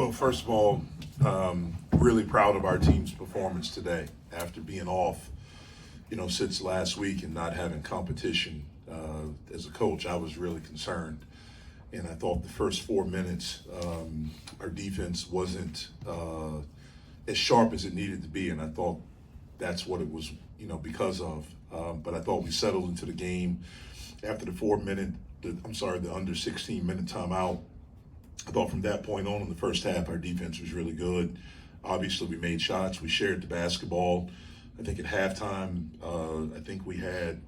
Well, first of all, really proud of our team's performance today after being off, since last week and not having competition. As a coach, I was really concerned. And I thought the first 4 minutes, our defense wasn't as sharp as it needed to be. And I thought that's what it was, because of. But I thought we settled into the game after the the under 16-minute timeout. I thought from that point on in the first half, our defense was really good. Obviously, we made shots. We shared the basketball. I think at halftime, I think we had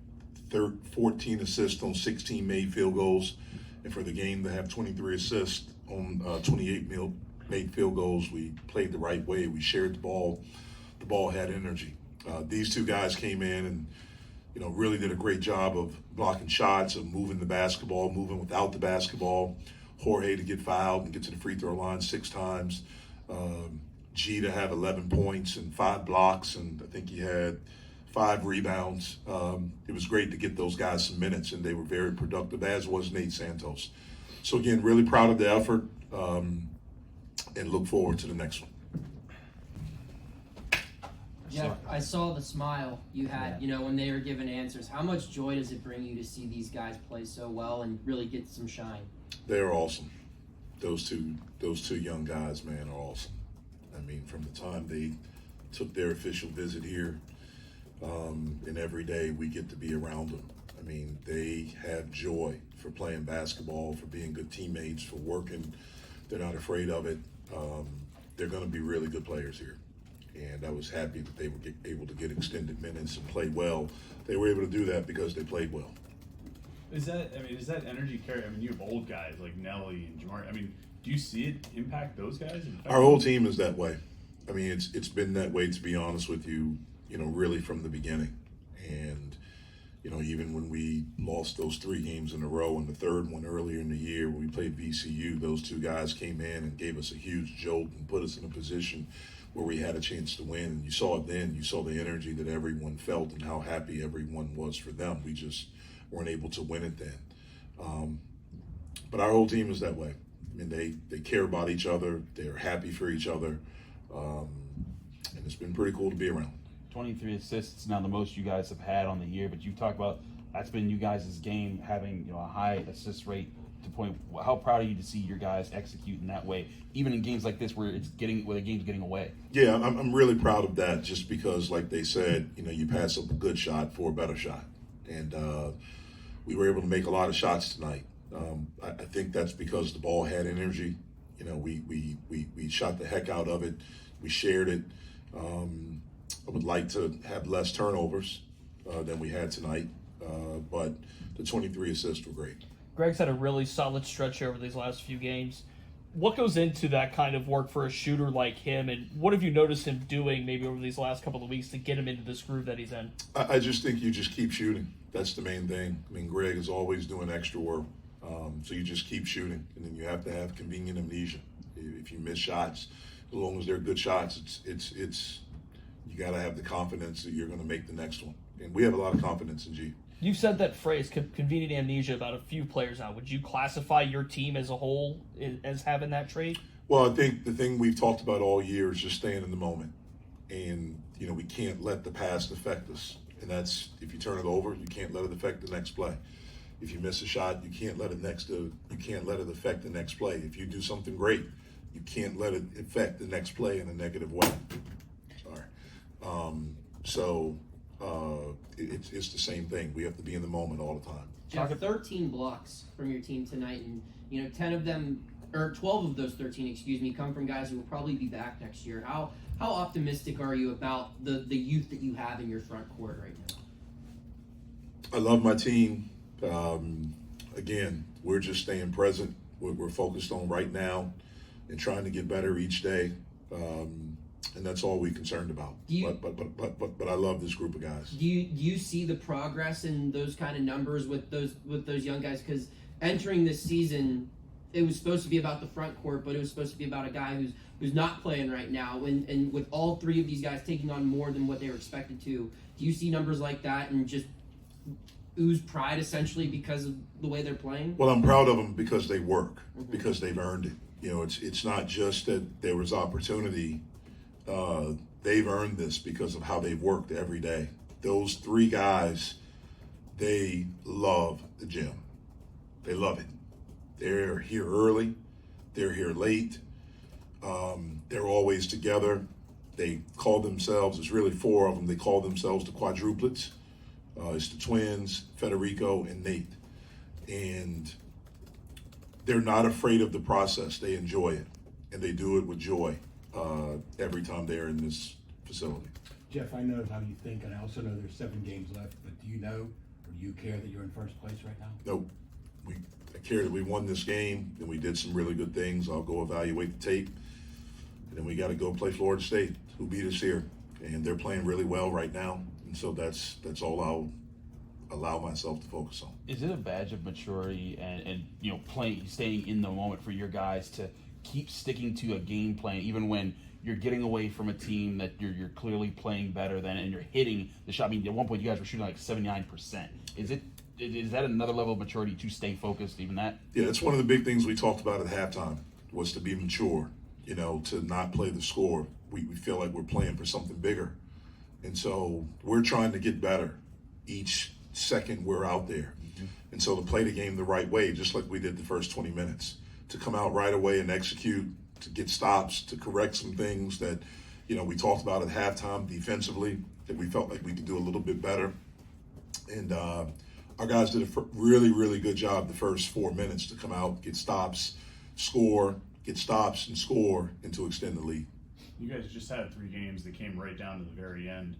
14 assists on 16 made field goals. And for the game to have 23 assists on 28 made field goals, we played the right way. We shared the ball. The ball had energy. These two guys came in and, really did a great job of blocking shots, of moving the basketball, moving without the basketball. Jorge to get fouled and get to the free throw line 6 times. G to have 11 points and 5 blocks, and I think he had 5 rebounds. It was great to get those guys some minutes, and they were very productive, as was Nate Santos. So again, really proud of the effort, and look forward to the next one. Jeff, I saw the smile you had, when they were giving answers. How much joy does it bring you to see these guys play so well and really get some shine? They're awesome. Those two young guys, man, are awesome. I mean, from the time they took their official visit here, and every day we get to be around them. I mean, they have joy for playing basketball, for being good teammates, for working. They're not afraid of it. They're going to be really good players here. And I was happy that they were able to get extended minutes and play well. They were able to do that because they played well. Is that energy carry? I mean, you have old guys like Nelly and Jamar. I mean, do you see it impact those guys? Our whole team is that way. I mean, it's been that way, to be honest with you, really from the beginning. And, even when we lost those 3 games in a row and the third one earlier in the year when we played VCU, those 2 guys came in and gave us a huge jolt and put us in a position where we had a chance to win. And you saw it then. You saw the energy that everyone felt and how happy everyone was for them. We just weren't able to win it then. But our whole team is that way. I mean, they care about each other. They're happy for each other. And it's been pretty cool to be around. 23 assists, now the most you guys have had on the year, but you've talked about that's been you guys' game, having a high assist rate to point. How proud are you to see your guys execute in that way, even in games like this where the game's getting away? Yeah, I'm really proud of that, just because, like they said, you pass up a good shot for a better shot. And we were able to make a lot of shots tonight. I think that's because the ball had energy. We shot the heck out of it. We shared it. I would like to have less turnovers than we had tonight, but the 23 assists were great. Greg's had a really solid stretch over these last few games. What goes into that kind of work for a shooter like him, and what have you noticed him doing maybe over these last couple of weeks to get him into this groove that he's in? I just think you just keep shooting. That's the main thing. I mean, Greg is always doing extra work, so you just keep shooting, and then you have to have convenient amnesia. If you miss shots, as long as they're good shots, it's you got to have the confidence that you're going to make the next one. And we have a lot of confidence in G. You've said that phrase, convenient amnesia, about a few players now. Would you classify your team as a whole as having that trait? Well, I think the thing we've talked about all year is just staying in the moment. And, we can't let the past affect us. And that's, if you turn it over, you can't let it affect the next play. If you miss a shot, you can't let it affect the next play. If you do something great, you can't let it affect the next play in a negative way. Sorry. It's the same thing. We have to be in the moment all the time. Jeff, 13 blocks from your team tonight, and 10 of them, or 12 of those 13, come from guys who will probably be back next year. How optimistic are you about the youth that you have in your front court right now? I love my team. Again, we're just staying present. We're focused on right now and trying to get better each day. And that's all we're concerned about. But I love this group of guys. Do you see the progress in those kind of numbers with those young guys? Because entering this season, it was supposed to be about the front court, but it was supposed to be about a guy who's not playing right now. And with all 3 of these guys taking on more than what they were expected to, do you see numbers like that and just ooze pride essentially because of the way they're playing? Well, I'm proud of them because they work, because they've earned it. You know, it's not just that there was opportunity. They've earned this because of how they've worked every day. Those 3 guys, they love the gym. They love it. They're here early. They're here late. They're always together. They call themselves, it's really 4 of them, they call themselves the quadruplets. It's the twins, Federico and Nate. And they're not afraid of the process. They enjoy it, and they do it with joy every time they're in this facility. Jeff, I know how you think, and I also know there's 7 games left, but do you know or do you care that you're in first place right now? Nope. I care that we won this game, and we did some really good things. I'll go evaluate the tape, and then we got to go play Florida State, who beat us here. And they're playing really well right now, and so that's all I'll allow myself to focus on. Is it a badge of maturity and you know, staying in the moment for your guys to keep sticking to a game plan even when you're getting away from a team that you're clearly playing better than and you're hitting the shot? I mean, at one point you guys were shooting like 79%. Is that another level of maturity to stay focused, even that? Yeah, that's one of the big things we talked about at halftime, was to be mature, you know, to not play the score. We feel like we're playing for something bigger. And so we're trying to get better each second we're out there. And so to play the game the right way, just like we did the first 20 minutes, to come out right away and execute, to get stops, to correct some things that, you know, we talked about at halftime defensively that we felt like we could do a little bit better. And our guys did a really, really good job the first 4 minutes to come out, get stops, score, get stops, and score, and to extend the lead. You guys just had 3 games that came right down to the very end.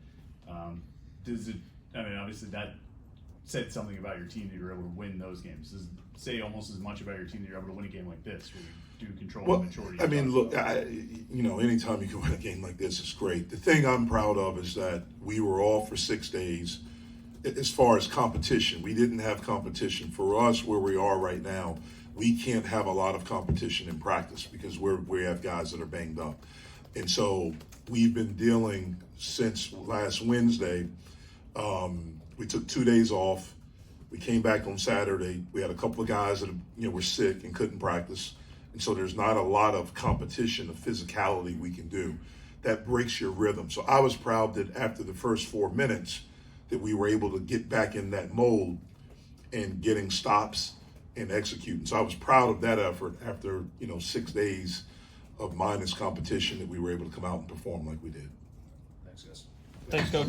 Obviously that said something about your team that you're able to win those games. Does it say almost as much about your team that you're able to win a game like this, where you do control the maturity? I mean, look, anytime you can win a game like this is great. The thing I'm proud of is that we were off for 6 days. As far as competition, we didn't have competition. For us, where we are right now, we can't have a lot of competition in practice because we have guys that are banged up. And so we've been dealing since last Wednesday. We took 2 days off. We came back on Saturday. We had a couple of guys that were sick and couldn't practice. And so there's not a lot of competition of physicality we can do. That breaks your rhythm. So I was proud that after the first 4 minutes that we were able to get back in that mode and getting stops and executing. So I was proud of that effort after 6 days of minus competition, that we were able to come out and perform like we did. Thanks, guys. Thanks, Coach.